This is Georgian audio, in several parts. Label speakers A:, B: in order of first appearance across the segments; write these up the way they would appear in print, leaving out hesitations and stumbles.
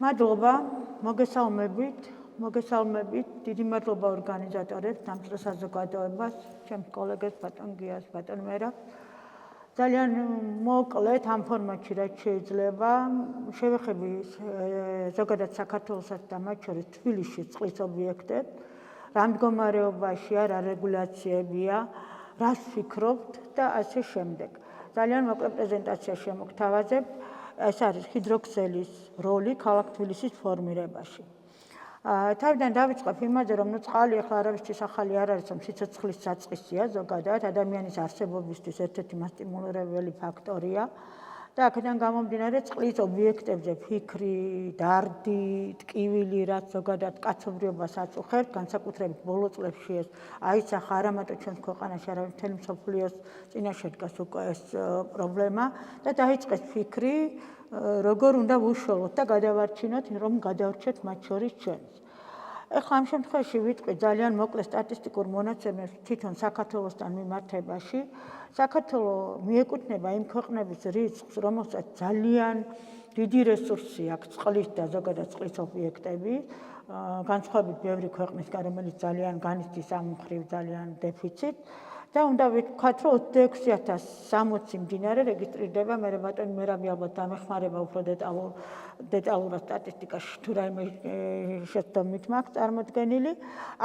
A: მადლობა, მოგესალმებით, დიდი მადლობა ორგანიზატორებს, დამწყე საზოგადოებას, ჩემს კოლეგებს ბატონ გიას, ბატონ მერაბ. ძალიან მოკლედ ამ ფორმატში რაც შეიძლება, შევეხები ზოგადად საქართველოსაც და მათ შორის თბილისში წყლის ობიექტებს, რა მდგომარეობაშია, რა რეგულაციებია, რას ვფიქრობთ და ასე შემდეგ. ძალიან მოკლე პრეზენტაცია შემოგთავაზებ. ეს არის ჰიდროქსელის როლი ქალაქ თბილისის ფორმირებაში. თავიდან დავიწყებ იმაზე, რომ წყალი ახლა არავისთვის ახალი არ არის, რომ სიცოცხლის საწყისია ზოგადად, ადამიანის არსებობისთვის ერთ-ერთი მასტიმულირებელი ფაქტორია. და აქედან გამომდინარე წყლის ობიექტებზე ფიქრი, დარდი, ტკივილი, რაც ზოგადად კაცობრიობას აწუხებთ, განსაკუთრებით ბოლო წლებში ეს აისახა არა მარტო ჩვენს ქვეყანაში, არამედ მთელი მსოფლიოს წინაშე დგას უკვე ეს პრობლემა და დაიწყეს ფიქრი, როგორ უნდა ვუშველოთ და გადავარჩინოთ, რომ გადავრჩეთ მათ შორის ჩვენს. ეხლა ამ შემთხვევაში ვიტყვი ძალიან მოკლე სტატისტიკურ მონაცემებს თვითონ საქართველოსთან მიმართებაში. საქართველო მიეკუთვნება იმ ქვეყნების რიცხვს, რომელსაც ძალიან დიდი რესურსი აქვს წყლის და ზოგადად წყლის ობიექტები, განსხვავებით ბევრი ქვეყნისგან, რომელიც ძალიან განიცდის ამ მხრივ ძალიან დეფიციტს. და უნდა ვთქვათ, რომ 26,060 მდინარე რეგისტრირდება, მე ბატონი მერაბი ალბათ დამეხმარება უფრო დეტალურად სტატისტიკაში, თუ რაიმე შეცდომით მაქვს წარმოდგენილი.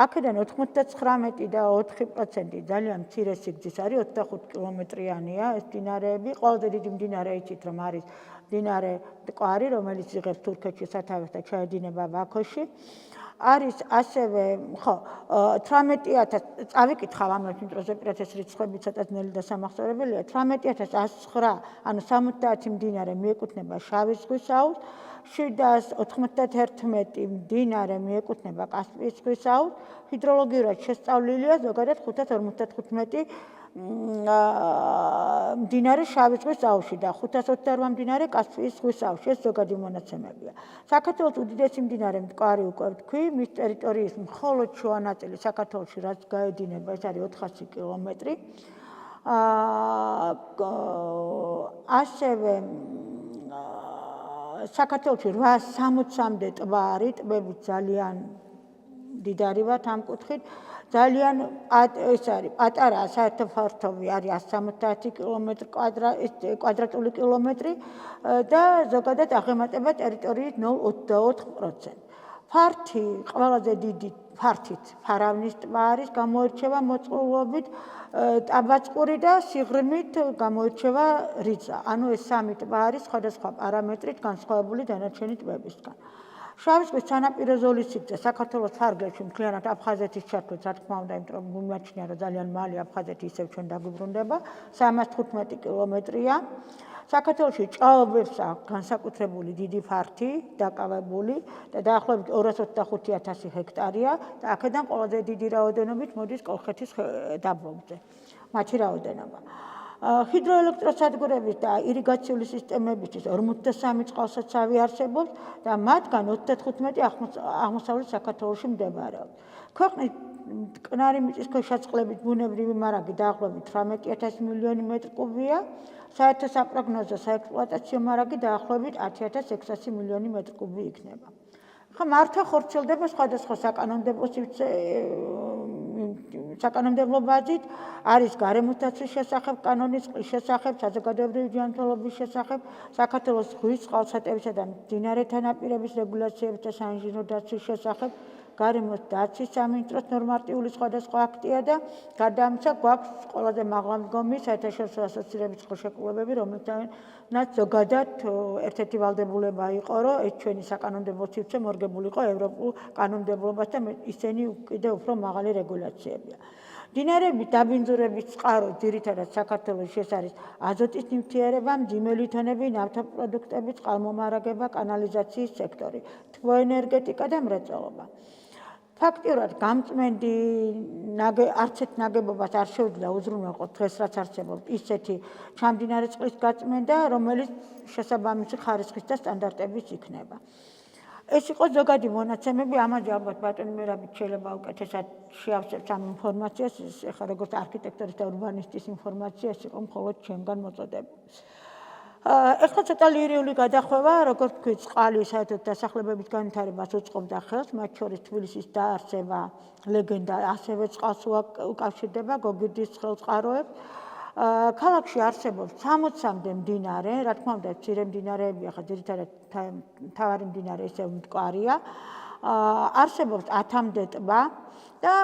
A: აქედან 99 და 4% ძალიან მცირე სიგრძის არის, 25 კილომეტრიანია ეს მდინარეები. ყველაზე დიდი მდინარე იცით, რომ არის მდინარე მტკვარი, რომელიც იღებს თურქეთში სათავეს და ჩაედინება ბაქოში. არის ასევე, 18,000 წავიკითხავ ამას, იმიტომ რომ ეს რიცხვები ცოტა ძნელი და სამახსოვრებელია. 18,109, ანუ 70 მდინარე მიეკუთვნება შავი ზღვის აუზს, 791 მდინარე მიეკუთვნება კასპიის ზღვის აუზს, ჰიდროლოგიურად შესწავლილია ზოგადად 555 მდინარე შავი ზღვის აუზში და 528 მდინარე კასპიის ზღვის აუზში. ეს ზოგადი მონაცემებია. საქართველოს უდიდესი მდინარე მტკვარი უკვე ვთქვი, მის ტერიტორიის მხოლოდ შუა ნაწილი საქართველოში რაც გაედინება, ეს არის 400 კილომეტრი. ასევე საქართველოში 860-მდე ტბა არის, ტბები ძალიან მდიდარი ვართ ამ კუთხით. ძალიან ეს არის პატარა საერთოფართოვი არის 170 კვადრატული კილომეტრი და ზოგადად აღემატება ტერიტორიის 0,24%. ფართი ყველაზე დიდი ფართით ფარავნის ტბა არის, გამოირჩევა მოწყვილობით, ტაბაწყური და სიღრმით გამოირჩევა რიძა. ანუ ეს სამი ტბა არის სხვადასხვა პარამეტრით განსხვავებული დანარჩენი ტბებისგან. შავი ზღვის სანაპირო ზოლის სიგრძე საქართველოს ფარგლებში მთლიანად აფხაზეთის ჩართვით, რა თქმა უნდა, იმიტომ რომ მიმაჩნია, რომ ძალიან მალე აფხაზეთი ისევ ჩვენ დაგუბრუნდება, 315 კილომეტრია. საქართველოში ჭაობებს აქვს განსაკუთრებული დიდი ფართი დაკავებული და დაახლოებით 225,000 ჰექტარია და აქედან ყველაზე დიდი რაოდენობით მოდის კოლხეთის დაბლობზე. მათი რაოდენობა. ჰიდროელექტროსადგურების და ირიგაციული სისტემებისთვის 53 წყალსაცავი არსებობს და მათგან 35 აღმოსავლეთ საქართველოში მდებარეობს. ქვეყნის მტკნარი მიწისქვეშა წყლების ბუნებრივი მარაგი დაახლოებით 18,000 მილიონი მეტრი კუბია, საერთო საპროგნოზო საექსპლუატაციო მარაგი დაახლოებით 10,600 მილიონი მეტრი კუბი იქნება. ხა მართლა ხორციელდება სხვადასხვა საკანონმდებლო ბაზით, არის გარემოს დაცვის შესახებ კანონის, წყლის შესახებ, საზოგადოებრივი ჯანმრთელობის შესახებ, საქართველოს ზღვის წყალსატევისა და მდინარეთა ნაპირების რეგულაციების და საინჟინრო დაცვის შესახებ, გარემოს დაცვის სამინისტროს ნორმატიული სხვადასხვა აქტია და გარდა ამისა გვაქვს ყველაზე მაღლამდგომი საერთაშორისო ასოცირების ხელშეკრულებები, რომელთანაც ზოგადად ერთ-ერთი ვალდებულება იყო, რომ ეს ჩვენი საკანონმდებლო სივრცე მორგებულიყო ევროპულ კანონმდებლობასთან, ისინი კიდევ უფრო მაღალი რეგულაციებია. მდინარეების დაბინძურების წყარო ძირითადად საქართველოში ეს არის აზოტის ნივთიერება, მძიმე ლითონები, ნავთობპროდუქტები, წყალმომარაგება, კანალიზაციის სექტორი, თბოენერგეტიკა და მრეწველობა. ფაქტიურად გამწმენდი არც ერთ ნაგებობას არ შეუძლია უზრუნველყოს დღეს რაც არსებობს ისეთი ჩამდინარე წყლის გაწმენდა, რომელიც შესაბამისი ხარისხის და სტანდარტების იქნება. ეს იყო ზოგადი მონაცემები, ამაზე ალბათ ბატონი მერაბით შეიძლება უკეთესად შეავსებთ ამ ინფორმაციას, ეხლა როგორც არქიტექტორის და ურბანისტის ინფორმაცია, ეს იყო მხოლოდ ჩემგან მოწოდებული. ეხლა ცოტა ლირიული გადახვევა, როგორც თქვი, წყალი საერთოდ დასახლებების განვითარებას უწყობდა ხელს, მათ შორის თბილისის დაარსება, ლეგენდა ასევე წყალს უკავშირდება, გოგირდის ხელწყაროებს. ქალაქში არსებობს 63-მდე მდინარე, რა თქმა უნდა, მცირე მდინარეები, ახლა ძირითადად მთავარი მდინარე ისევ მტკვარია. არსებობს 10-მდე ტბა და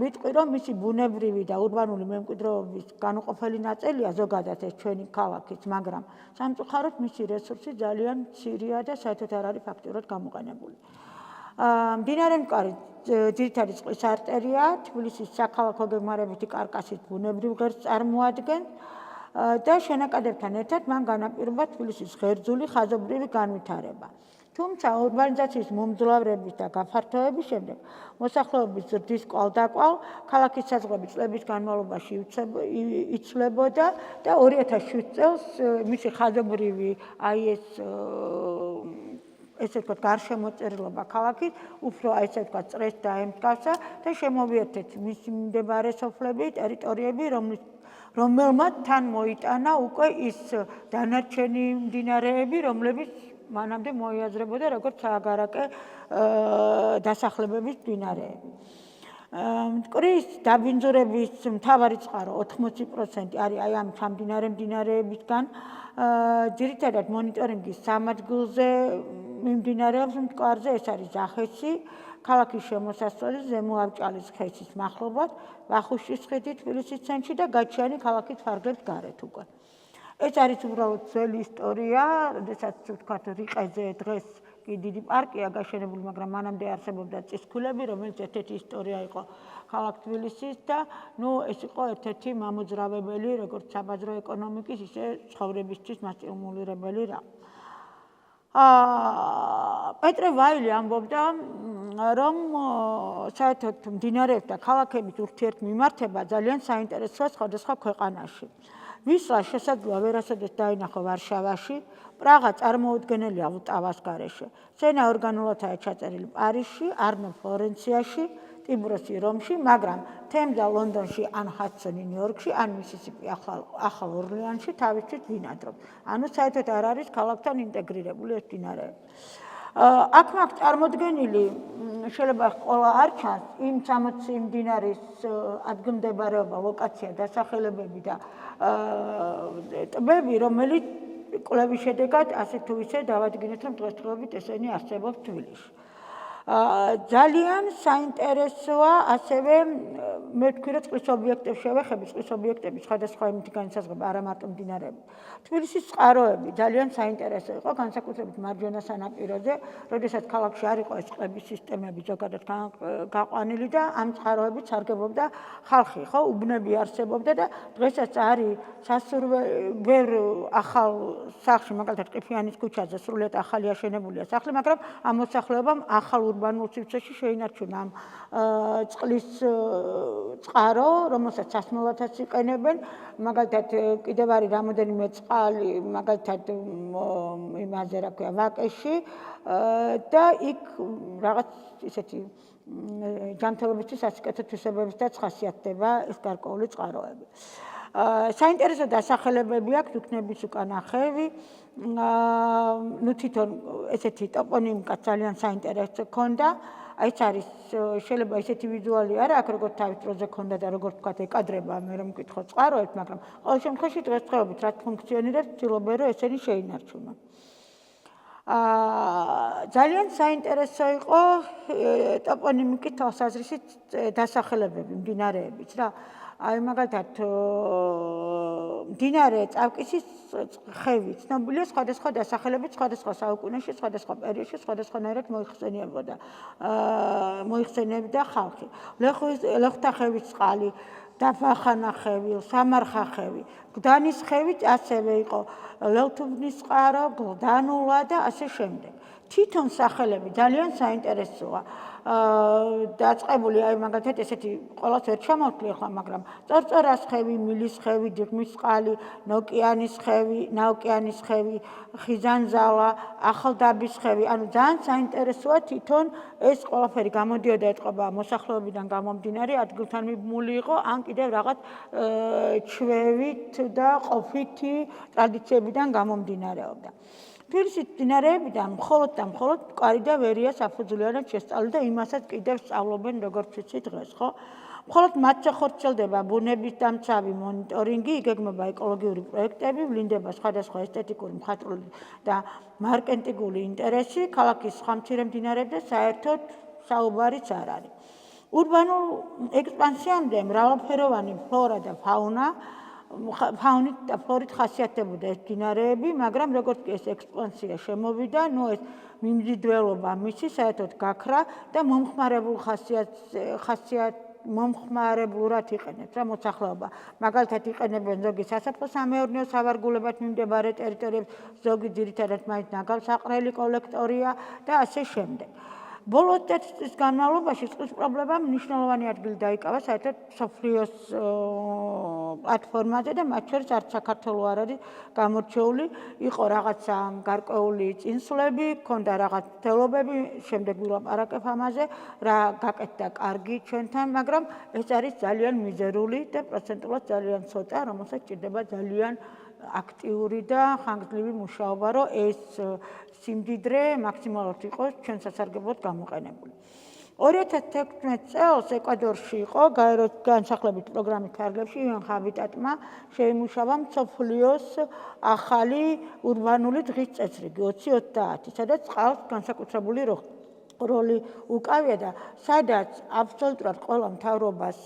A: ვიტყვი, რომ მისი ბუნებრივი და ურბანული მემკვიდრეობის განუყოფელი ნაწილია ზოგადად ეს ჩვენი ქალაქიც, მაგრამ სამწუხაროდ მისი რესურსი ძალიან მცირეა და საერთოდ არ არის ფაქტურად გამოყენებული. მდინარე მტკვარი ძირითადი წყლის არტერიაა, თბილისის საქალაქო გეგმარებითი კარკასის ბუნებრივ ღერძს წარმოადგენს და შენაკადებთან ერთად მან განაპირობა თბილისის ღერძული ხაზობრივი განვითარება. თუმცა ურბანიზაციის მომძლავრების და გაფართოების შემდეგ მოსახლეობის ზრდის კვალდაკვალ ქალაქის საზღვრები წლების განმავლობაში იცვლებოდა და 2007 წელს მისი ხაზობრივი ესე ვთქვათ, გარშემოწერილობა ქალაქის უფრო ესე ვთქვათ, წრეს დაემსგავსა და შემოვიერთეთ მისი მდებარე სოფლები, ტერიტორიები, რომელმაც თან მოიტანა უკვე ის დანარჩენი მდინარეები, რომლებიც მანამდე მოიაზრებოდა როგორც სააგარაკე დასახლებების მდინარეები. მტკვრის დაბინძურების მთავარი წყარო 80% არის აი ამ მდინარეებისგან. ძირითადად მონიტორინგის 3 ადგილზე მიმდინარეობს მტკვარზე, ეს არის ზახესი, ქალაქის შემოსასვლელი, ზემო ავჭალის ხევის მახლობლად, ვახუშტის ხიდი თბილისის ცენტრში და გაჩიანი ქალაქის ფარგლებს გარეთ უკვე. ეს არის უბრალოდ ძველი ისტორია, როდესაც ვთქვათ, რიყეზე დღეს კი დიდი პარკია გაშენებული, მაგრამ მანამდე არსებობდა წისქვილები, რომელიც ერთ-ერთი ისტორია იყო ქალაქ თბილისის და ეს იყო ერთ-ერთი მამოძრავებელი, როგორც საბაზრო ეკონომიკის, ისე ცხოვრებისთვის მასტიმულირებელი რა. პეტრე ვაილი ამბობდა, რომ საერთოდ მდინარეებს და ქალაქების ურთიერთმიმართება ძალიან საინტერესოა სხვადასხვა ქვეყანაში. ვისლა შესაძლოა ვერასოდეს დაინახო ვარშავაში, პრაღა წარმოუდგენელია ლტავას გარეშე, სენა ორგანულადაა ჩაწერილი პარიზში, არნო ფლორენციაში, ტიბროსი რომში, მაგრამ თემზა ლონდონში, ან ჰადსონი ნიუ-იორკში, ან მისისიპი ახალ ორლეანში თავისთვის ბინადრობს. ანუ საერთოდ არ არის ქალაქთან ინტეგრირებული ეს მდინარეები. აქ მაქვს წარმოდგენილი, შეიძლება ყველა არ ჩანს, იმ 60 მდინარის ადგილმდებარეობა, ლოკაცია, დასახელებები და ტბები, რომელიც კვლევის შედეგად ასე თუ ისე დავადგინეთ, რომ დღესდღეობით ესენი არსებობს თბილისში. ძალიან საინტერესოა ასევე მე ვთქვი, რომ წყლის ობიექტებს შევეხები, წყლის ობიექტები სხვადასხვა იმით განისაზღვრება, არა მარტო მდინარეები. თბილისის წყაროები ძალიან საინტერესო იყო, განსაკუთრებით მარჯვენა სანაპიროზე, როდესაც ქალაქში არ იყო ეს წყლების სისტემები ზოგადად გაყვანილი და ამ წყაროებით სარგებლობდა ხალხი, ხო, უბნები არსებობდა და დღესაც არის ბევრ ახალ სახლში, მაგალითად ყიფიანის ქუჩაზე სრულიად ახალი აშენებულია სახლი, მაგრამ ამ მოსახლეობამ ახალ ურბანულ სივრცეში შეინარჩუნა ამ წყლის წყარო, რომელსაც სასმელათაც იყენებენ, მაგალითად კიდევ არის რამოდენიმე წყალი, მაგალითად იმაზე რა ქვია, ვაკეში და იქ რაღაც ისეთი ჯანმრთელობისთვის სასიკეთო თვისებებითაც ხასიათდება ეს გარკვეული წყაროები. საინტერესო დასახელებები აქვს, უქნების უკან ახევი, თვითონ ესეთი ტოპონიმიკა ძალიან საინტერესო ქონდა. აი ეს არის შეიძლება ისეთი ვიზუალი არა აქვს, როგორც თავის დროზე ქონდა და როგორც ვთქვათ, ეკადრება მე რომ მკითხო წყაროებს, მაგრამ ყოველ შემთხვევაში დღესდღეობით რაც ფუნქციონირებს, ვცდილობენ რომ ესენი შეინარჩუნონ. ძალიან საინტერესო იყო ტოპონიმიკის თვალსაზრისით დასახელებები მდინარეებიც რა. აი მაგალითად მდინარე წავკისის ხევი ცნობილია სხვადასხვა დასახელებით, სხვადასხვა საუკუნეში, სხვადასხვა პერიოდში, სხვადასხვანაირად მოიხსენებდა ხალხი. ლეხთა ხევის წყალი, დაფახანა ხევი, სამარხა ხევი, გდანის ხევი ასევე იყო ლელთუბნის წყარო, გლდანულა და ასე შემდეგ. თვითონ სახელები ძალიან საინტერესოა. დაწყებული აი მაგალითად ესეთი ყველას ვერ ჩამოვთვლი ახლა, მაგრამ წორწორას ხევი, მილის ხევი, დიღმის წყალი, ნაოკეანის ხევი, ხიზანზალა, ახალდაბის ხევი, ანუ ძალიან საინტერესოა თვითონ ეს ყველაფერი გამოდიოდა ეთყობა მოსახლეობიდან გამომდინარე, ადგილთან მიბმული იყო, ან კიდევ რაღაც ჩვევით და ყოფითი ტრადიციებიდან გამომდინარეობდა. თბილისის მდინარეებიდან მხოლოდ და მხოლოდ მკვარი და ვერია საფუძვლიანად შესწავლილი და იმასაც კიდევ სწავლობენ როგორც ვიცით დღეს, ხო? მხოლოდ მათზე ხორციელდება ბუნების დამცავი მონიტორინგი, იგეგმება ეკოლოგიური პროექტები, ვლინდება სხვადასხვა ესთეტიკური, მხატვრული და მარკეტინგული ინტერესი, ქალაქის სხვა მცირე მდინარეებზე საერთოდ საუბარიც არ არის. ურბანულ ექსპანსიამდე მრავალფეროვანი ფლორა და ფაუნით და ფლორით ხასიათდებოდა ეს მდინარეები, მაგრამ როგორც კი ეს ექსპანსია შემოვიდა, ეს მიმზიდველობა მისი საერთოდ გაქრა და მომხმარებლურად იყენებს რა მოსახლეობა. მაგალითად იყენებენ ზოგი სასოფლო-სამეურნეო სავარგულებად მიმდებარე ტერიტორიებს, ზოგი ძირითადად მაინც ნაგავსაყრელი კოლექტორია და ასე შემდეგ. ბოლო 10 წლის განმავლობაში წყლის პრობლემამ მნიშვნელოვანი ადგილი დაიკავა საერთოდ მსოფლიოს პლატფორმაზე და მათ შორის არც საქართველო არ არის გამორჩეული, იყო რაღაცა გარკვეული წინსვლები, ჰქონდა რაღაც თელობები, შემდეგ ვილაპარაკებ ამაზე, რა გაკეთდა კარგი ჩვენთან, მაგრამ ეს არის ძალიან მიზერული და პროცენტულად ძალიან ცოტა, რომელსაც ჭირდება ძალიან აქტიური და ხანგრძლივი მუშაობა, რომ ეს სიმდიდრე მაქსიმალურად იყოს ჩვენ სასარგებლოდ გამოყენებული. 2016 წელს ეკვადორში იყო გაეროს განსახლებით პროგრამის ფარგლებში UN Habitat-მა შეიმუშავა მსოფლიოს ახალი ურბანული დღის წესრიგი 2030, სადაც ყავს განსაკუთრებული როლი უკავია და სადაც აბსოლუტურად ყველა მთავრობას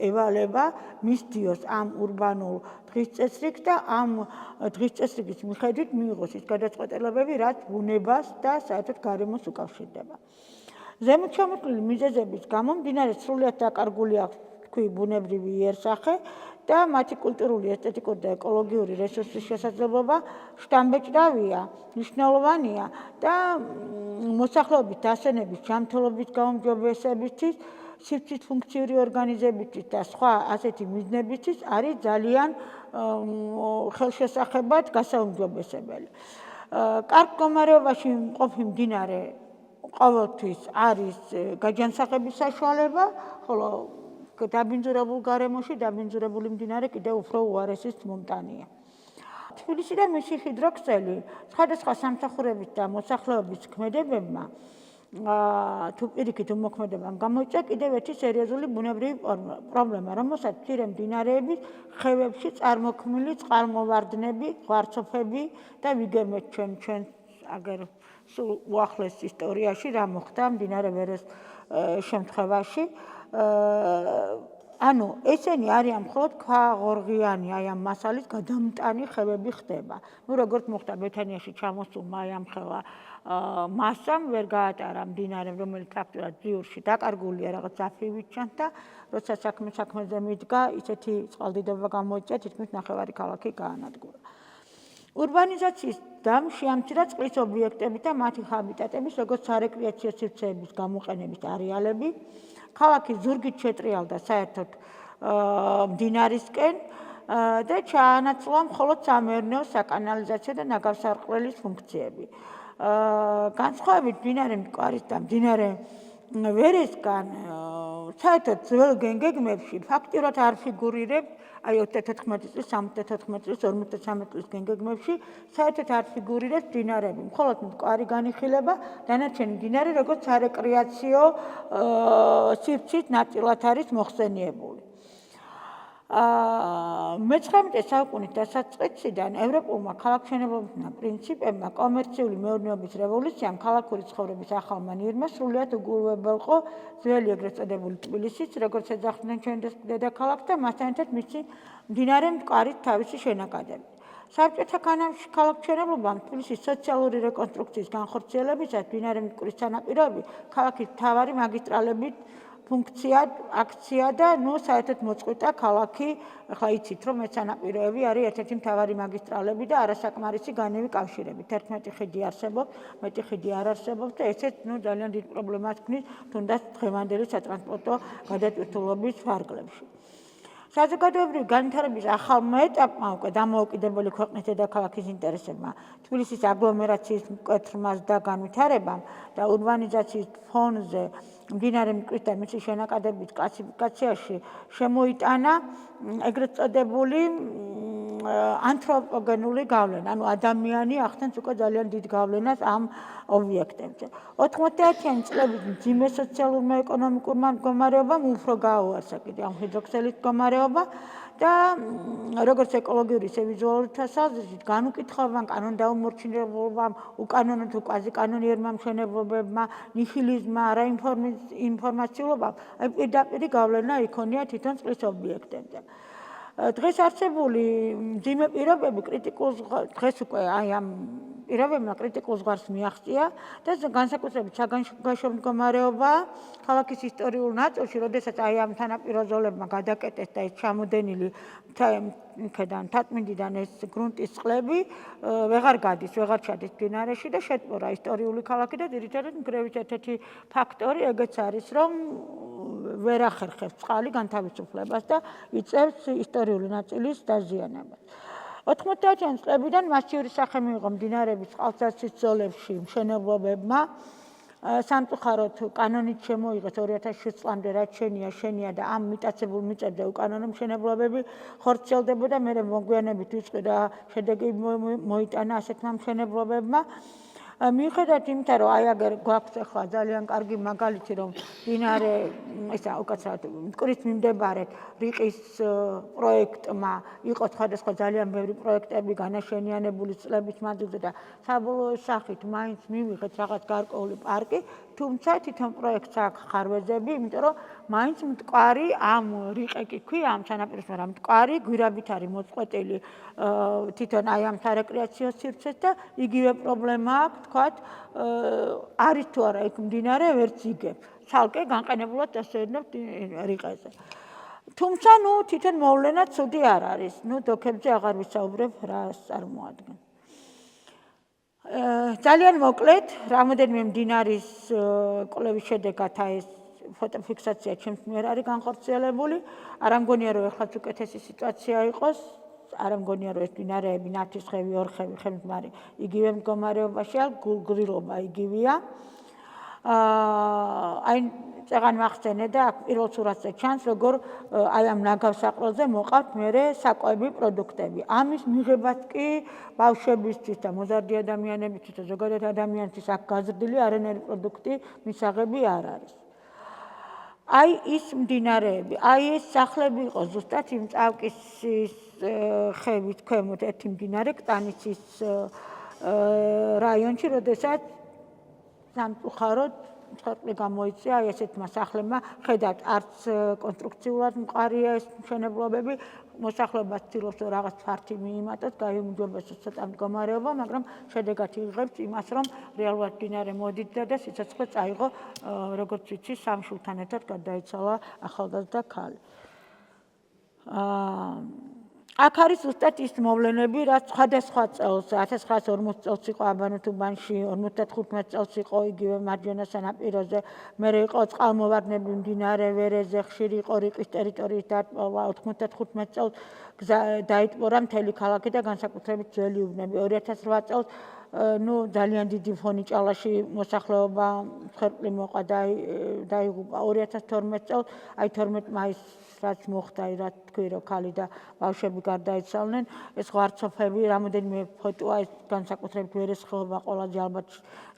A: ევალება მისდიოს ამ ურბანულ დღის წესრიგს და ამ დღის წესრიგის მიხედვით მიიღოს ის გადაწყვეტილებები, რაც ბუნებას და საერთოდ გარემოს უკავშირდება. ზემოთ ჩამოთვლილი მიზეზების გამო მდინარე სრულიად დაკარგული აქვს თქვი ბუნებრივი იერსახე და მათი კულტურული, ესთეტიკური და ეკოლოგიური რესურსის შესაძლებლობა შთამბეჭდავია, მნიშვნელოვანია და მოსახლეობის დასვენების, ჯანმრთელობის გაუმჯობესებისთვის, სივრცის ფუნქციური ორგანიზებისთვის და სხვა ასეთი მიზნებისთვის არის ძალიან ხელშესახებად გასაუმჯობესებელი. კარგ მდგომარეობაში მყოფი მდინარე ყოველთვის არის გაჯანსაღების საშუალება, ხოლო დაბინძურებულ გარემოში დაბინძურებული მდინარე კიდევ უფრო უარესის მომტანია. თბილისი და მისი ჰიდროქსელი სხვადასხვა სამსახურების და მოსახლეობის ქმედებებმა თუ პირიქით უმოქმედებამ გამოიწვია კიდევ ერთი სერიოზული ბუნებრივი პრობლემა, რომელსაც მცირე მდინარეების ხევებში წარმოქმნილი წყალმოვარდნები, ღვარცოფები და ვიგებთ ჩვენ აგერ სულ უახლეს ისტორიაში რა მოხდა მდინარე ვერეს შემთხვევაში. ანუ ესენი არიან მხოლოდ ქვაღორღიანი აი ამ მასალის გადამტანი ხევები ხდება. როგორც მოხდა ბეთანიაში ჩამოსულმა აი ამ ხელა მასამ ვერ გაატარა მდინარემ, რომელიც ფაქტურად ძიურში დაკარგულია რაღაც აფრივით ჩანდა, როცა საქმეზე მიდგა, ისეთი წყალდიდობა გამოიწვია, თითქმის ნახევარი ქალაქი გაანადგურა. ურბანიზაციის დამ შეამცირა წყლის ობიექტები და მათი ჰაბიტატების, როგორც სარეკრეაციო სივრცეების გამოყენების არეალები. ქალაქი ზურგით შეტრიალდა საერთოდ მდინარისკენ და ჩაანაცვლა მხოლოდ სამეურნეო, საკანალიზაციო და ნაგავსარყვრელის ფუნქციები. განსხვავებით მდინარე მტკვარის და მდინარე ვერესგან საერთოდ ძველ გეგმებში ფაქტიურად არ ფიგურირებს აი 2014 წლის, 74 წლის, 53 წლის გეგმებში საერთოდ არ ფიგურირებს მდინარეები. მხოლოდ მტკვარი განიხილება, დანარჩენი მდინარე როგორც სარეკრეაციო სივრცის ნაწილად არის მოხსენიებული. მე-19 საუკუნის დასაწყისიდან ევროპულმა ქალაქმშენებლობითმა პრინციპებმა კომერციული მეურნეობის რევოლუციამ ქალაქური ცხოვრების ახალმა ნირმა სრულიად უგულებელყო ძველი ეგრეთ წოდებული თბილისიც, როგორც ეძახდნენ ჩვენ დედაქალაქს და მასთან ერთად მისი მდინარე მტკვარით თავისი შენაკადებით. საბჭოთა ქალაქმშენებლობამ თბილისის სოციალური რეკონსტრუქციის განხორციელებისას მდინარე მტკვრის სანაპიროები ქალაქის მთავარი მაგისტრალებით ფუნქციად აქცია და საერთოდ მოწყვიტა ქალაქი. ახლა იცით რომ ეს სანაპიროები არის ერთ-ერთი მთავარი მაგისტრალები და არასაკმარისი განივი კავშირები. 11 ხიდი არსებობს, მეტი ხიდი არ არსებობს და ესეც ძალიან დიდ პრობლემას ქმნის თუნდაც დღევანდელი სატრანსპორტო გადატვირთულობის ფარგლებში. საზოგადოებრივი განვითარების ახალმა ეტაპმა უკვე დამოუკიდებელი ქვეყნის დედაქალაქის ინტერესებმა, თბილისის აგლომერაციის მკვეთრ და განვითარებამ და ურბანიზაციის ფონზე მდინარე მტკვრის და მისი შენაკადების კლასიფიკაციაში შემოიტანა ეგრეთ წოდებული ანთროპოგენული გავლენა, ანუ ადამიანი ახდენს უკვე ძალიან დიდ გავლენას ამ ობიექტებზე. 90-იანი წლების მძიმე სოციალურ-ეკონომიკურმა მდგომარეობამ უფრო გაუარსა კიდე ამ ჰიდროქსელის მდგომარეობა და როგორც ეკოლოგიური, ისე ვიზუალური თვალსაზრისით განუკითხავებამ, კანონდაუმორჩილებამ, უკანონო თუ კვაზიკანონიერმა მშენებლობებმა, ნihilizmმა, არაინფორმაციულობამ პირდაპირი გავლენა იქონია თვითონ წყლის ობიექტებზე. დღეს არსებული მძიმე პირობები დღეს უკვე აი ამ პირობებმა კრიტიკულ ზღვარს მიაღწია და განსაკუთრებით საგანგაშო მდგომარეობა ქალაქის ისტორიულ ნაწილში, როდესაც აი ამ თანაპირო ზოლებმა გადაკეტეს და ეს ჩამოდენილი მთაწმინდიდან ეს გრუნტის წყლები ვეღარ გადის, ვეღარ ჩადის მდინარეში და შეტბორა ისტორიული ქალაქი და ძირითადად მგრევის ერთ-ერთი ფაქტორი ეგეც არის, რომ ვერ ახერხებს წყალი განთავისუფლებას და იწევს ისტორიული ნაწილის დაზიანებას. 90-იანი წლებიდან მასიური სახე მიიღო მდინარეების წყალსაცის ზოლებში მშენებლობებმა. სამწუხაროდ კანონით შემოიღეს 2007 წლამდე რაც შენია და ამ მიტაცებულ მიწებზე უკანონო მშენებლობები ხორციელდებოდა, მერე მოგვიანებით ვიწყი და შედეგი მოიტანა ასეთმა მშენებლობებმა. მიუხედავად იმისა, რომ აი აგერ გვაქვს ახლა ძალიან კარგი მაგალითი, რომ მდინარე ისა უკაცრავად მტკვრის მიმდებარედ რიყის პროექტმა იყო სხვადასხვა ძალიან ბევრი პროექტები განაშენიანებული წლების მანძილზე და საბოლოო სახით მაინც მივიღეთ რაღაც გარკვეული პარკი, თუმცა თვითონ პროექტს აქვს ხარვეზები, იმიტომ რომ მაინც მტკვარი ამ რიყეკი ქვია ამ სანაპიროს, მაგრამ მტკვარი გვირაბით არის მოწყვეტილი თვითონ აი ამ სარეკრეაციო სივრცეს და იგივე პრობლემა აქვს, თქვათ, არის თუ არა იქ მდინარე ვერც იგებს. ცალკე განყენებულად დასეირნებთ რიყეზე. თუმცა თვითონ მოვლენა ცუდი არ არის. დოქებზე აღარ ვისაუბრებ რას წარმოადგენს. ძალიან მოკლედ, რამოდენიმე მდინარის კვლევის შედეგად ეს ფოტოფიქსაცია ჩემს მიერ არის განხორციელებული. არ ამგონია რომ ეხლაც უკეთესი სიტუაცია იყოს. არ ამგონია რომ ეს მდინარეები ნათისხევი, ორხევი, ხელმძღვარი იგივე მდგომარეობაშია, გულგრილობა იგივეა. აი წეღან მახსენე და აქ პირველ სურათზე ჩანს, როგორ აი ამ ნაგავსაყრელზე მოყავთ მერე საკვები პროდუქტები. ამის მიღებაც კი ბავშვებისთვის და მოზარდი ადამიანებისთვის და ზოგადად ადამიანისთვის აქ გაზრდილი არანაირი პროდუქტი მისაღები არ არის. აი ის მდინარეები, აი ეს სახლები იყო ზუსტად იმ წავკისის ხევის ქვემოთ ერთი მდინარე კტანიცის რაიონში, როდესაც სამწუხაროდ ცოტნე გამოიწვია აი ესეთმა სახლებმა, ხედავთ, არც კონსტრუქციულად მყარია ეს მშენებლობები, მოსახლეობას ცდილობს რომ რაღაც ფართი მიიმატოს, გაიუმჯობესოს ცოტა მდგომარეობა, მაგრამ შედეგად იღებს იმას, რომ რეალურად მდინარე მოდიდა და სიცოცხლე წაიღო, როგორც ვიცი, სამ შვილთან ერთად გარდაიცვალა ახალგაზრდა ქალი. აქ არის ზუსტად ის მოვლენები, რაც სხვადასხვა წელს 1940 წელს იყო აბანოთუბანში, 55 წელს იყო იგივე მარჯვენა სანაპიროზე, მერე იყო წყალმოვარდნები მდინარე ვერეზე, ხშირი იყო რიყის ტერიტორიის დატბორვა, 95 წელს დაიტბორა მთელი ქალაქი და განსაკუთრებით ძველი უბნები. 2008 წელს ძალიან დიდი ფონი ჭალაში მოსახლეობა ხერყლი მოყვა და დაიღუპა. 2012 წელს აი 12 მაისს რაც მოხდა, რაც თქვი რომ ქალი და ბავშვები გარდაიცვალნენ, ეს ღვარცოფები, რამოდენიმე ფოტოა, ეს განსაკუთრებით ვერესხელობა ყველაზე ალბათ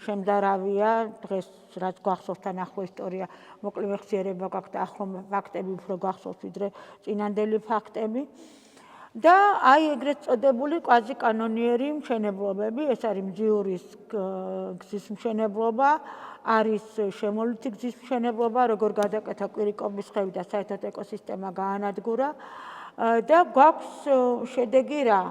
A: შემზარავია, დღეს რაც გვახსოვთ ან ახლო ისტორია, მოკლე მეხსიერება გაქვთ და ახლო ფაქტები უფრო გვახსოვთ ვიდრე წინანდელი ფაქტები. და აი ეგრეთ წოდებული კვაზიკანონიერი მშენებლობები, ეს არის მძიურის გზის მშენებლობა, არის შემოვლითი გზის მშენებლობა, როგორ გადაკეთა კვირიკობის ხევი და საერთოდ ეკოსისტემა გაანადგურა და გვაქვს შედეგი რა?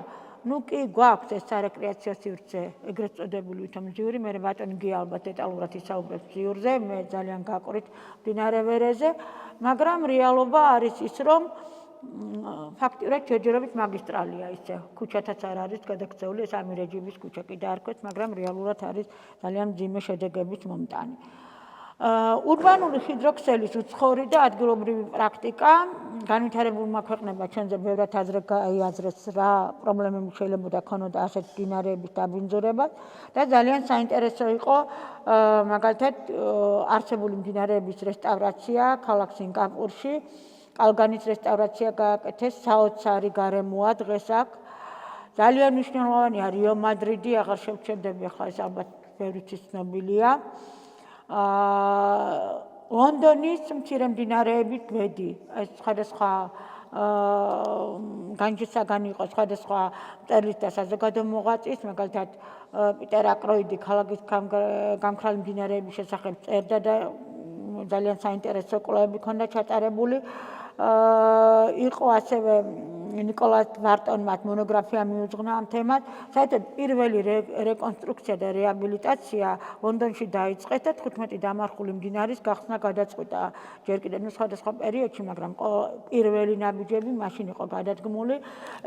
A: კი გვაქვს ეს სარეკრეაციო სივრცე, ეგრეთ წოდებული ვითომ მძიური, მე ბატონი გია ალბათ დეტალურად ისაუბრებს მძიურზე, მე ძალიან გაყვრით მდინარე ვერეზე, მაგრამ რეალობა არის ის, რომ ფაქტიურად ჯერჯერობით მაგისტრალია ისე, ქუჩათაც არ არის გადაქცეული, ეს ამირეჯიბის ქუჩა კიდე არ ქვეთ, მაგრამ რეალურად არის ძალიან მძიმე შედეგებით მომტანი. ურბანული ჰიდროქსელის უცხოური და ადგილობრივი პრაქტიკა განვითარებულმა ქვეყნებმა ჩვენზე ბევრად გაიაზრეს რა პრობლემები შეიძლება ქონოდა ასეთ მდინარეების დაბინძურებას და ძალიან საინტერესო იყო მაგალითად არსებული მდინარეების რესტავრაცია ქალაქ სინგაპურში. კალგანის რესტავრაცია გააკეთეს, საოცარი გარემოა დღეს აქ. ძალიან მნიშვნელოვანია რიო მადრიდი, აღარ შევჩერდები ახლა ეს ალბათ ბევრისთვის ცნობილია. ლონდონის მცირე მდინარეებით გვედი, ეს სხვადასხვა განჯისაგან იყო სხვადასხვა მწერლის და საზოგადო მოღვაწის, მაგალითად პიტერ აკროიდი ქალაქის გამქრალი მდინარეების შესახებ წერდა და ძალიან საინტერესო კვლევები ჰქონდა ჩატარებული. იყო ასევე ნიკოლას ბარტონმა მონოგრაფია მიუძღვნა ამ თემას. საერთოდ პირველი რეკონსტრუქცია და რეაბილიტაცია ლონდონში დაიწყეს და 15 დამარხული მდინარის გახსნა გადაწყვიტა ჯერ კიდევ სხვადასხვა პერიოდში, მაგრამ პირველი ნაბიჯები მაშინ იყო გადადგმული.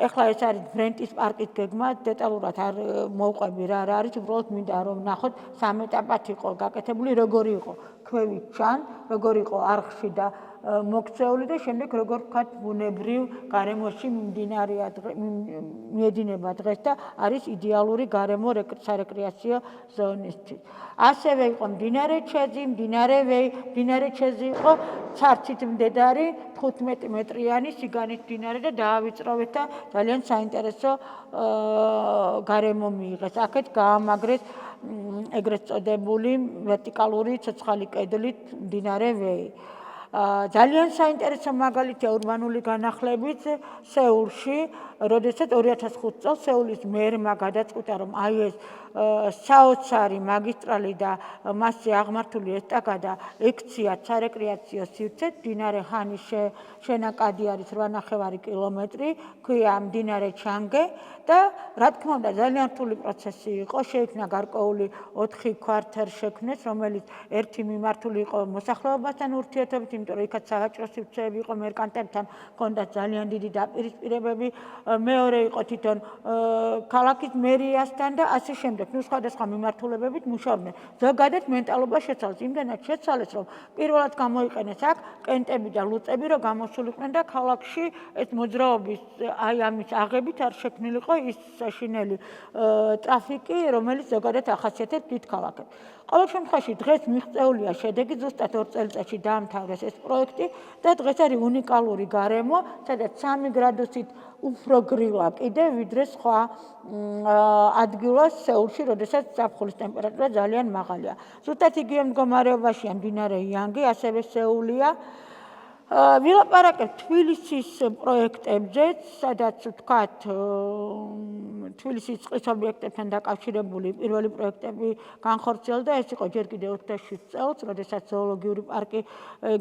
A: ეხლა ეს არის ბრენტის პარკის გეგმა, დეტალურად არ მოვყვები რა არის, უბრალოდ მინდა რომ ნახოთ სამ ეტაპად იყო გაკეთებული, როგორი იყო ქვევით ჩან, როგორი იყო არხში და მოქცეული და შემდეგ როგორ ვთქვათ ბუნებრივ გარემოში მიედინება დღეს და არის იდეალური გარემო სარეკრეაციო ზონისთვის. ასევე იყო მდინარე ჩეზი, მდინარე ვეი, მდინარე ჩეზი იყო ცარცით მდედარი 15 მეტრიანი სიგანით მდინარე და დაავიწროვეთ და ძალიან საინტერესო გარემო მიიღეს. აქეთ გაამაგრეს ეგრეთ წოდებული ვერტიკალური ცოცხალი კედლით მდინარე ვეი. ძალიან საინტერესო მაგალითია ურბანული განახლებით სეულში, როდესაც 2005 წელს სეულის მერმა გადაწყვიტა, რომ აი ეს საოცარი მაგისტრალი და მასზე აღმართული ესტაკადა ექციათ სარეკრეაციო სივრცედ, მდინარე ჰანის შენაკადი არის 8.5 კილომეტრი, ქვია მდინარე ჩანგე და რა თქმა უნდა ძალიან რთული პროცესი იყო, შეიქმნა გარკვეული 4 კვარტერ შექმნეს, რომელიც ერთი მიმართული იყო მოსახლეობასთან ურთიერთობით, იმიტომ რომ იქაც სავაჭრო სივრცეები იყო, მერკანტებთან ჰქონდათ ძალიან დიდი დაპირისპირებები, მეორე იყო თვითონ ქალაქის მერიასთან და ასე შემდეგ. სხვადასხვა მიმართულებებით მუშაობდნენ. ზოგადად მენტალობა შეცვალეს, იმდენად შეცვალეს, რომ პირველად გამოიყენეს აქ კენტები და ლუწები, რომ გამოსულიყვნენ და ქალაქში ეს მოძრაობის აი ამის აღებით არ შექმნილიყო ის საშინელი ტრაფიკი, რომელიც ზოგადად ახასიათებს დიდ ქალაქებს. ყოველ შემთხვევაში დღეს მიღწეულია შედეგი, ზუსტად 2 წელიწადში დაამთავრეს ეს პროექტი და დღეს არის უნიკალური გარემო, სადაც 3 გრადუსით უფრო გრილა კიდე ვიდრე სხვა ადგილას სეულში, როდესაც ზაფხულის ტემპერატურა ძალიან მაღალია. ზუსტად იგივე მდგომარეობაშია მდინარე იანგი, ასევე სეულია. ვილაპარაკებ თბილისის პროექტებზეც, სადაც ვთქვათ თბილისის წყლის ობიექტებთან დაკავშირებული პირველი პროექტები განხორციელდა, ეს იყო ჯერ კიდევ 27 წელს, როდესაც ზოოლოგიური პარკი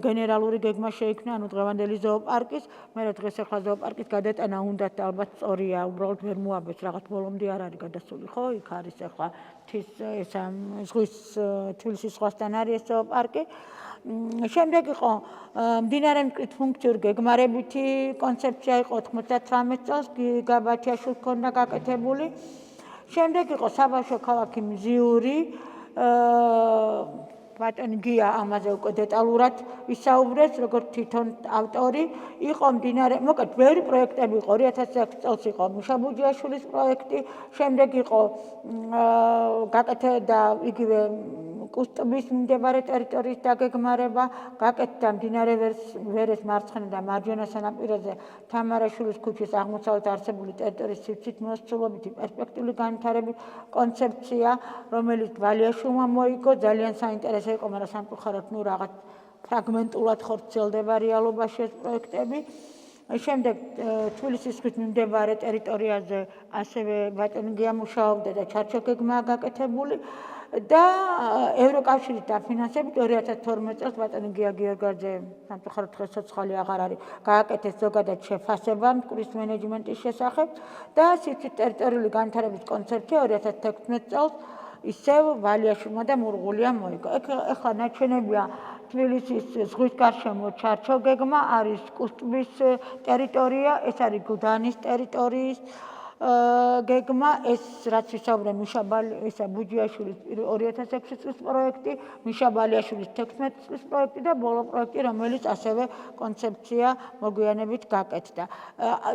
A: გენერალური გეგმა შეიქმნა, ანუ დღევანდელი ზოოპარკის, მე დღეს ახლა ზოოპარკის გადატანა უნდათ და ალბათ სწორია, უბრალოდ ვერ მოაბეს, რაღაც ბოლომდე არ არის გადასული, ხო? იქ არის ახლა თბილისის ზღვასთან არის ეს ზოოპარკი. შემდეგ იყო მდინარე მტკვრით ფუნქციური გეგმარებითი კონცეფცია იყო 98 წელს გიგაბათიაში ჰქონდა გაკეთებული. შემდეგ იყო საბავშვო ქალაქი მზიური, ბატონი გია ამაზე უკვე დეტალურად ვისაუბრეს, როგორც თვითონ ავტორი. იყო მდინარე, მოკლედ ბევრი პროექტები იყო, 2006 წელს იყო მუშა ბუჯიაშვილის პროექტი, შემდეგ იყო გაკეთდა იგივე კუსტბის მდებარე ტერიტორიის დაგეგმარება, გაკეთდა მდინარე ვერეს მარცხენა და მარჯვენა სანაპიროზე თამარაშვილის ქუჩის აღმოსავლეთ არსებული ტერიტორიის სივრცით მოსწავლობითი პერსპექტიული განვითარების კონცეფცია, რომელიც ვალიაშვილმა მოიგო, ძალიან საინტერესო იყო, მაგრამ სამწუხაროდ რაღაც ფრაგმენტულად ხორციელდება რეალობაში ეს პროექტები. შემდეგ თბილისის ზღვით მიმდებარე ტერიტორიაზე ასევე ბატონი გია მუშაობდა და ჩარჩოგეგმაა გაკეთებული. და ევროკავშირის დაფინანსებით 2012 წელს ბატონი გია გიორგაძე სამწუხაროდ დღეს ცოცხალი აღარ არის, გააკეთეს ზოგადად შეფასება მტკვრის მენეჯმენტის შესახებ და სივრცის ტერიტორიული განვითარების კონცეფცია 2016 წელს ისევ ვალიაშვილმა და მურღულიამ მოიგო. ეხლა ნაჩვენებია თბილისის ზღვის გარშემო ჩარჩოგეგმა, არის კუსტბის ტერიტორია, ეს არის გუდანის ტერიტორიის გეგმა, ეს რაც ვისაუბრე მიშა ბუჯიაშვილის 2006 წლის პროექტი, მიშა ბალიაშვილის 16 წლის პროექტი და ბოლო პროექტი, რომელიც ასევე კონცეფცია მოგვიანებით გაკეთდა.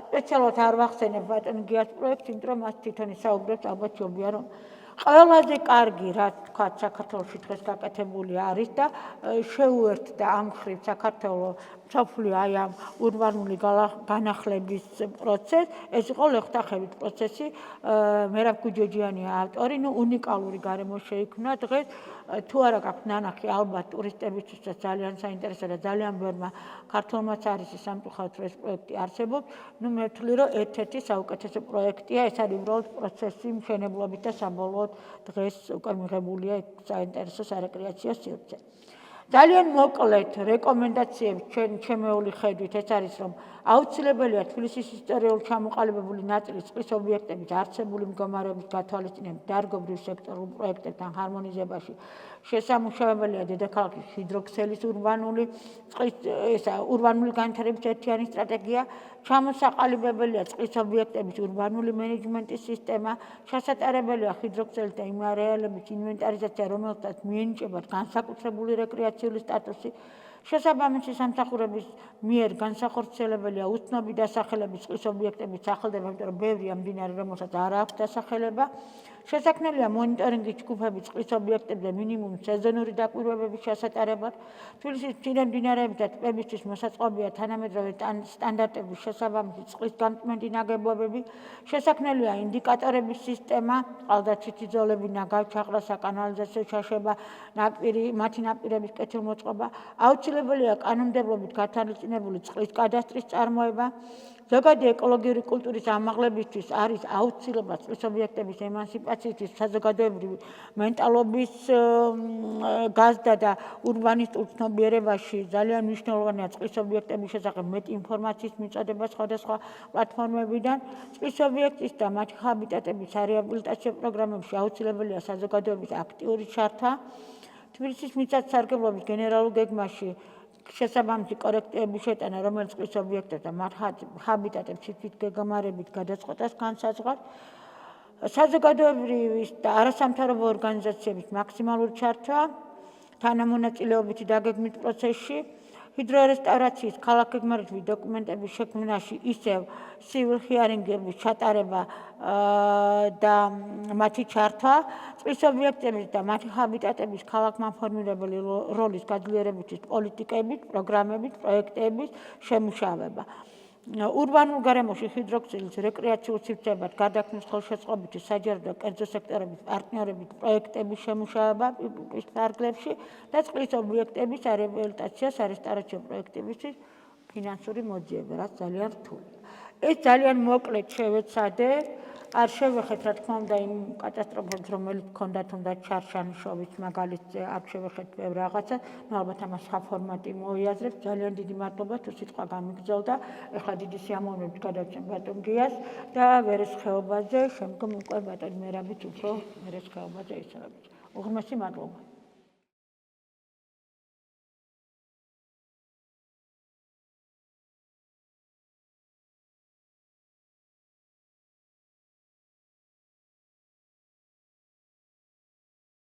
A: სპეციალურად არ ვახსენებ ბატონ გიას პროექტს, იმიტომ რომ მას თვითონ ისაუბრებს, ალბათ ჯობია რომ ყველაზე კარგი რაც თქვა საქართველოში დღეს გაკეთებული არის და შეუერთდა ამ ხრივ საქართველოს მსოფლიო აი ამ ურბანული განახლების პროცესს ეს იყო ლეხტახებით პროცესი მერაბ გუჯოჯიანია ავტორი უნიკალური გარემო შეიქმნა დღეს თუ არა გაქვთ ნანახი ალბათ ტურისტებისთვისაც ძალიან საინტერესო და ძალიან ბევრმა ქართველმაც არის სამწუხაროდ ეს პროექტი არსებობს მე ვთვლი რომ ერთ-ერთი საუკეთესო პროექტია ეს არის უბრალოდ პროცესი მშენებლობით და საბოლოოდ დღეს უკვე მიღებულია საინტერესო სარეკრეაციო სივრცე. ძალიან მოკლედ რეკომენდაციები ჩემეული ხედვით ეს არის რომ აუცილებელია თბილისის ისტორიულ ჩამოყალიბებული ნაწილის წყლის ობიექტების არსებული მდგომარეობის გათვალისწინებით დარგობრივ სექტორულ პროექტებთან ჰარმონიზებაში შესამუშავებელია დედაქალაქის ჰიდროქსელის ურბანული განვითარების ერთიანი სტრატეგია ჩამოსაყალიბებელია წყლის ობიექტების ურბანული მენეჯმენტის სისტემა შესატარებელია ჰიდროქსელის და იმ არეალების ინვენტარიზაცია რომელთაც მიენიჭებათ განსაკუთრებული რეკრეაციული სტატუსი შესაბამისი სამსახურების მიერ განსახორციელებელია უცნობი დასახელების წყლის ობიექტების სახელდება, იმიტომ რომ ბევრია მდინარე, რომელსაც არ აქვს დასახელება. შესაქმნელია მონიტორინგის ჯგუფები წყლის ობიექტებზე მინიმუმ სეზონური დაკვირვებების შესატარებლად. თბილისის მცირე მდინარეების და ტბებისთვის მოსაწყობია თანამედროვე სტანდარტების შესაბამისი წყლის გამწმენდი ნაგებობები. შესაქმნელია ინდიკატორების სისტემა, ყალდაცვითი ზოლები, ნაგავ-ჩაყრა, საკანალიზაციო ჩაშება, მათი ნაპირების კეთილმოწყობა. აუცილებელია კანონმდებლობით გათვალისწინებული წყლის კადასტრის წარმოება. ზოგადი ეკოლოგიური კულტურის ამაღლებისთვის არის აუცილებლად წყლის ობიექტების ემანსიპაციისთვის საზოგადოებრივი მენტალობის გაზრდა და ურბანისტულ ცნობიერებაში ძალიან მნიშვნელოვანია წყლის ობიექტების შესახებ მეტი ინფორმაციის მიწოდება სხვადასხვა პლატფორმებიდან. წყლის ობიექტის და მათი ჰაბიტატების რეაბილიტაციო პროგრამებში აუცილებელია საზოგადოების აქტიური ჩართვა. თბილისის მიწათსარგებლობის გენერალურ გეგმაში შესაბამისი კორექტივების შეტანა, რომელიც წყლის ობიექტებს და მათ ჰაბიტატებს თვითონ გეგმარებით გადაწყვეტას განსაზღვრავს. საზოგადოებრივი და არასამთავრობო ორგანიზაციების მაქსიმალური ჩართვა, თანამონაწილეობითი დაგეგმვის პროცესში, ჰიდრორესტავრაციის ქალაქგეგმარებითი დოკუმენტების შექმნაში ისევ civil hearing-ების ჩატარება და მათი ჩართვა, წყლის ობიექტების და მათი ჰაბიტატების ქალაქმამფორმირებელი როლის გაძლიერებისთვის პოლიტიკებით, პროგრამებით, პროექტების შემუშავება. ურბანულ გარემოში ჰიდროქსელის რეკრეაციულ სივრცეებად გარდაქმნის ხელშეწყობითი საჯარო და კერძო სექტორების პარტნიორებით პროექტების შემუშავება ფარგლებში და წყლის ობიექტების რეაბილიტაცია სარესტავრაციო პროექტებისთვის ფინანსური მოძიება, რაც ძალიან რთულია. ეს ძალიან მოკლედ შევეცადე, არ შევეხეთ რა თქმა უნდა იმ კატასტროფებს, რომელიც ჰქონდათ თუნდაც ჩარშანიშოვის მაგალითზე, არ შევეხეთ ბევრ რაღაცა, ალბათ ამას სხვა ფორმატი მოიაზრებს. ძალიან დიდი მადლობა თუ სიტყვა გამიგრძელდა. ეხლა დიდი სიამოვნებით გადავწევ ბატონ გიას და ვერეს ხეობაზე, შემდგომ უკვე ბატონი მერაბით უფრო ვერეს ხეობაზე ისწავლებს. უღრმესი მადლობა.